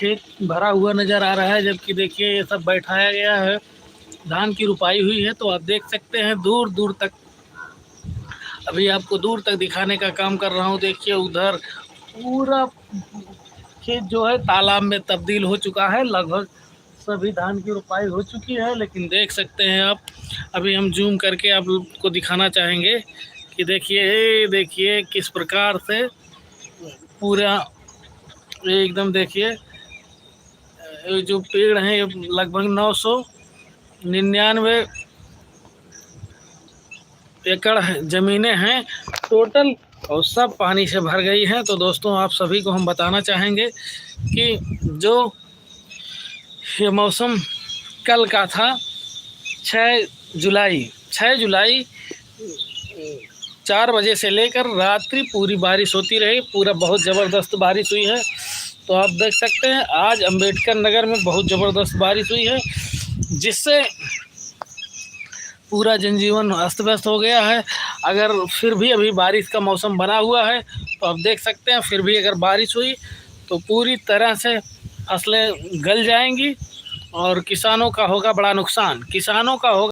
खेत भरा हुआ नज़र आ रहा है, जबकि देखिए ये सब बैठाया गया है। धान की रुपाई हुई है, तो आप देख सकते हैं दूर दूर तक। अभी आपको दूर तक दिखाने का काम कर रहा हूँ। देखिए उधर पूरा खेत जो है तालाब में तब्दील हो चुका है। लगभग सभी धान की रुपाई हो चुकी है, लेकिन देख सकते हैं आप, अभी हम जूम करके आप लोग को दिखाना चाहेंगे कि देखिए किस प्रकार से पूरा एकदम देखिए जो पेड़ हैं ये लगभग 999 एकड़ ज़मीनें हैं टोटल, और सब पानी से भर गई हैं। तो दोस्तों आप सभी को हम बताना चाहेंगे कि जो ये मौसम कल का था 6 जुलाई 4 बजे से लेकर रात्रि पूरी बारिश होती रही। पूरा बहुत ज़बरदस्त बारिश हुई है। तो आप देख सकते हैं आज अंबेडकर नगर में बहुत ज़बरदस्त बारिश हुई है, जिससे पूरा जनजीवन अस्त व्यस्त हो गया है। अगर फिर भी अभी बारिश का मौसम बना हुआ है, तो आप देख सकते हैं फिर भी अगर बारिश हुई तो पूरी तरह से फसलें गल जाएंगी और किसानों का होगा बड़ा नुकसान। किसानों का होगा